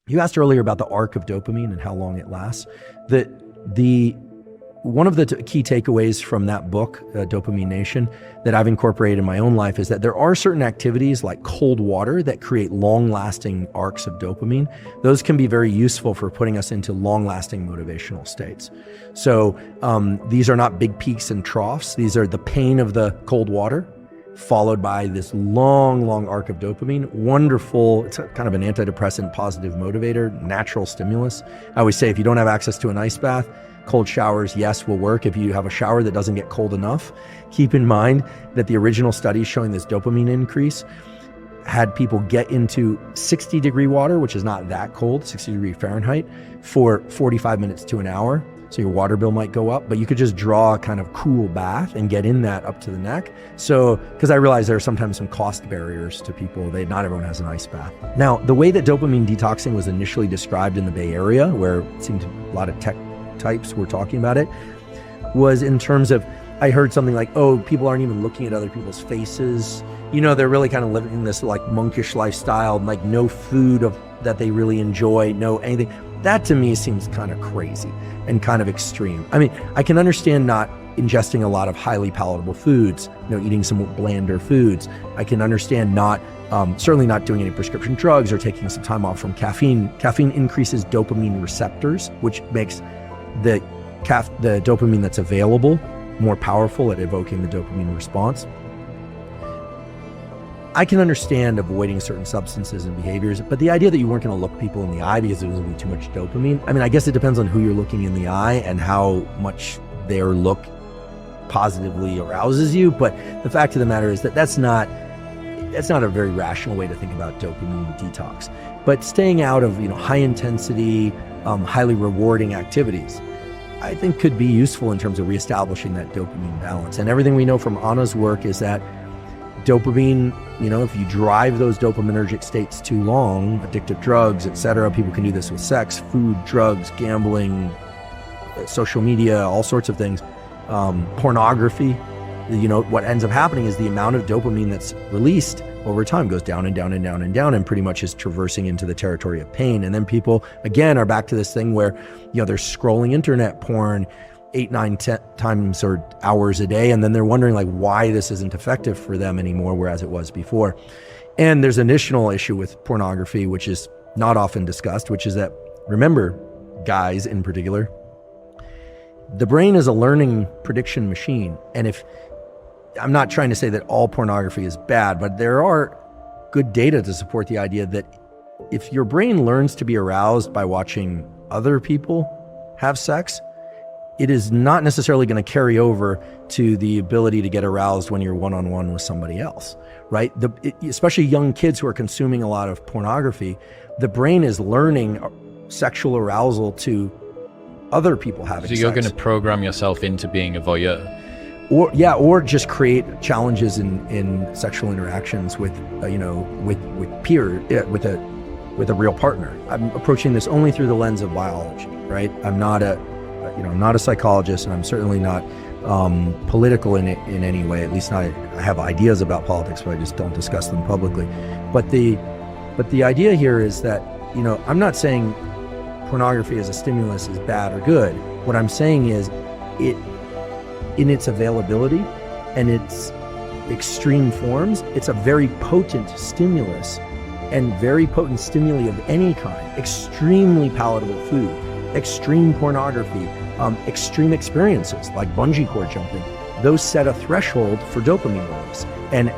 You asked earlier about the arc of dopamine and how long it lasts. One of the key takeaways from that book, Dopamine Nation, that I've incorporated in my own life is that there are certain activities like cold water that create long-lasting arcs of dopamine. Those can be very useful for putting us into long-lasting motivational states. So these are not big peaks and troughs. These are the pain of the cold water followed by this long arc of dopamine. Wonderful. It's kind of an antidepressant, positive motivator, natural stimulus. I always say if you don't have access to an ice bath, cold showers, yes, will work. If you have a shower that doesn't get cold enough, keep in mind that the original studies showing this dopamine increase had people get into 60-degree water, which is not that cold, 60-degree Fahrenheit, for 45 minutes to an hour. So your water bill might go up, but you could just draw a kind of cool bath and get in that up to the neck. So, because I realize there are sometimes some cost barriers to people. Not everyone has an ice bath. Now, the way that dopamine detoxing was initially described in the Bay Area, where it seemed a lot of tech types were talking about it, was in terms of, I heard something like, oh, people aren't even looking at other people's faces. You know, they're really kind of living this like monkish lifestyle, like no food that they really enjoy, no anything. That to me seems kind of crazy and kind of extreme. I mean, I can understand not ingesting a lot of highly palatable foods, eating some blander foods. I can understand certainly not doing any prescription drugs or taking some time off from caffeine. Caffeine increases dopamine receptors, which makes the dopamine that's available more powerful at evoking the dopamine response. I can understand avoiding certain substances and behaviors, but the idea that you weren't going to look people in the eye because it was going to be too much dopamine, I mean, I guess it depends on who you're looking in the eye and how much their look positively arouses you, but the fact of the matter is that that's not a very rational way to think about dopamine detox. But staying out of high intensity, highly rewarding activities, I think could be useful in terms of reestablishing that dopamine balance. And everything we know from Anna's work is that dopamine, if you drive those dopaminergic states too long, addictive drugs, etc., people can do this with sex, food, drugs, gambling, social media, all sorts of things, pornography. What ends up happening is the amount of dopamine that's released over time goes down and down and down and down and pretty much is traversing into the territory of pain. And then people, again, are back to this thing where, they're scrolling internet porn 8, 9, 10 times or hours a day, and then they're wondering why this isn't effective for them anymore, whereas it was before. And there's an additional issue with pornography, which is not often discussed, which is that, remember, guys in particular, the brain is a learning prediction machine. And I'm not trying to say that all pornography is bad, but there are good data to support the idea that if your brain learns to be aroused by watching other people have sex, it is not necessarily going to carry over to the ability to get aroused when you're one-on-one with somebody else, right? Especially young kids who are consuming a lot of pornography, the brain is learning sexual arousal to other people having sex. So you're going to program yourself into being a voyeur? Or just create challenges in sexual interactions with a real partner. I'm approaching this only through the lens of biology, right? I'm not a psychologist, and I'm certainly not political in any way. At least I have ideas about politics, but I just don't discuss them publicly. But the idea here is that, I'm not saying pornography as a stimulus is bad or good. What I'm saying is in its availability and its extreme forms, it's a very potent stimulus, and very potent stimuli of any kind, extremely palatable food, extreme pornography, extreme experiences like bungee cord jumping, those set a threshold for dopamine release. And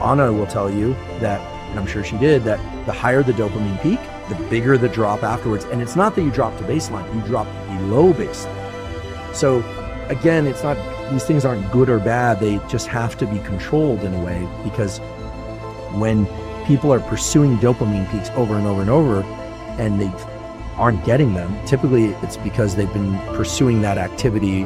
Anna will tell you that, and I'm sure she did, that the higher the dopamine peak, the bigger the drop afterwards. And it's not that you drop to baseline, you drop below baseline. So again, these things aren't good or bad, they just have to be controlled in a way, because when people are pursuing dopamine peaks over and over and over and they aren't getting them, typically it's because they've been pursuing that activity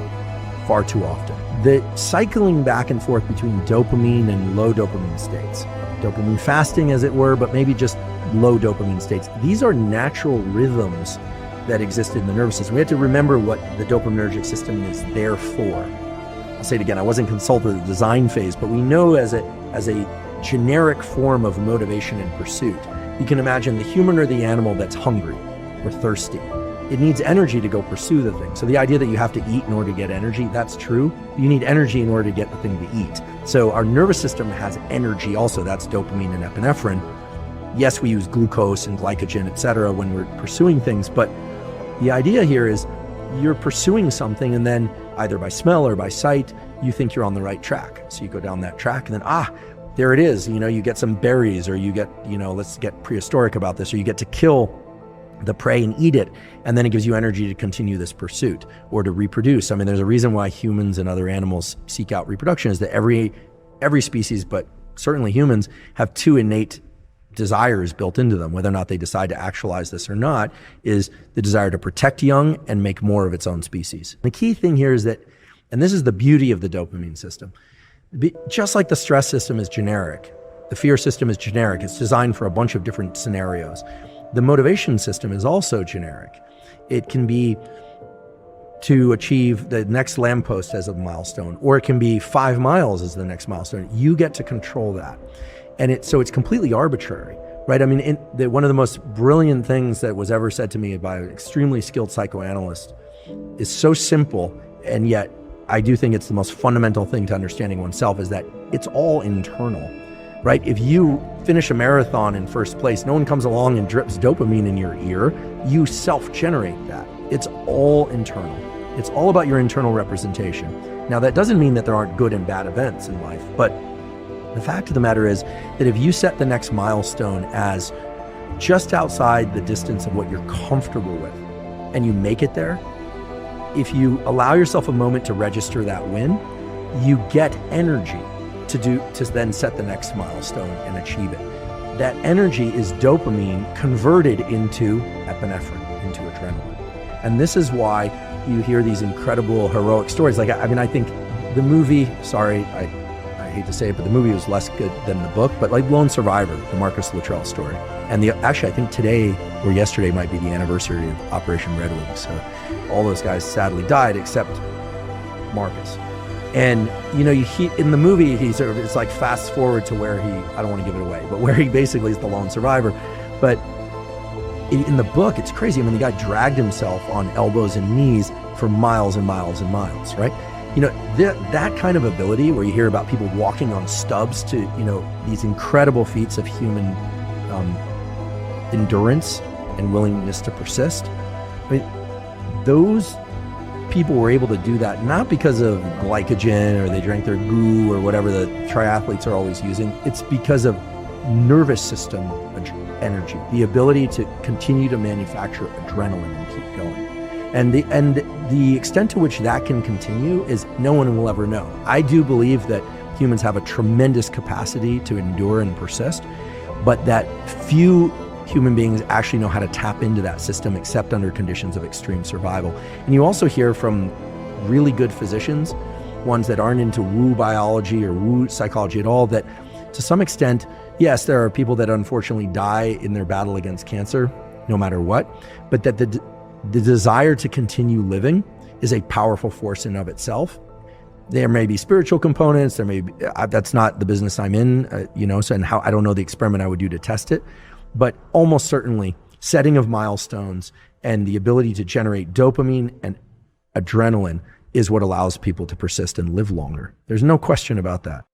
far too often. The cycling back and forth between dopamine and low dopamine states, dopamine fasting as it were, but maybe just low dopamine states, these are natural rhythms that exist in the nervous system. We have to remember what the dopaminergic system is there for. I'll say it again, I wasn't consulted at the design phase, but we know as a generic form of motivation and pursuit, you can imagine the human or the animal that's hungry. or thirsty. It needs energy to go pursue the thing. So the idea that you have to eat in order to get energy, that's true. You need energy in order to get the thing to eat. So our nervous system has energy also. That's dopamine and epinephrine. Yes, we use glucose and glycogen, etc., when we're pursuing things, but the idea here is you're pursuing something, and then either by smell or by sight, you think you're on the right track. So you go down that track, and then, there it is. You get some berries, or you get, let's get prehistoric about this, or you get to kill the prey and eat it, and then it gives you energy to continue this pursuit or to reproduce. I mean, there's a reason why humans and other animals seek out reproduction, is that every species, but certainly humans, have two innate desires built into them. Whether or not they decide to actualize this or not is the desire to protect young and make more of its own species. The key thing here is that, and this is the beauty of the dopamine system, just like the stress system is generic, the fear system is generic. It's designed for a bunch of different scenarios. The motivation system is also generic. It can be to achieve the next lamppost as a milestone, or it can be 5 miles as the next milestone. You get to control that. And so it's completely arbitrary, right? I mean, one of the most brilliant things that was ever said to me by an extremely skilled psychoanalyst is so simple, and yet I do think it's the most fundamental thing to understanding oneself, is that it's all internal. Right? If you finish a marathon in first place, no one comes along and drips dopamine in your ear. You self-generate that. It's all internal. It's all about your internal representation. Now, that doesn't mean that there aren't good and bad events in life, but the fact of the matter is that if you set the next milestone as just outside the distance of what you're comfortable with, and you make it there, if you allow yourself a moment to register that win, you get energy to then set the next milestone and achieve it. That energy is dopamine converted into epinephrine, into adrenaline. And this is why you hear these incredible heroic stories. Like, I think the movie, I hate to say it, but the movie was less good than the book, but like Lone Survivor, the Marcus Luttrell story. And actually, I think today or yesterday might be the anniversary of Operation Red Wing. So all those guys sadly died except Marcus. And in the movie, it's like fast forward to where I don't want to give it away, but where he basically is the lone survivor. But in the book, it's crazy. I mean, the guy dragged himself on elbows and knees for miles and miles and miles, right? That kind of ability, where you hear about people walking on stubs to, these incredible feats of human endurance and willingness to persist. I mean, those people were able to do that not because of glycogen or they drank their goo or whatever the triathletes are always using. It's because of nervous system energy, the ability to continue to manufacture adrenaline and keep going. And the extent to which that can continue is no one will ever know. I do believe that humans have a tremendous capacity to endure and persist, but that few human beings actually know how to tap into that system except under conditions of extreme survival. And you also hear from really good physicians, ones that aren't into woo biology or woo psychology at all, that to some extent, yes, there are people that unfortunately die in their battle against cancer, no matter what, but that the desire to continue living is a powerful force in of itself. There may be spiritual components, there may be, that's not the business I'm in, so, and how, I don't know the experiment I would do to test it, but almost certainly setting of milestones and the ability to generate dopamine and adrenaline is what allows people to persist and live longer. There's no question about that.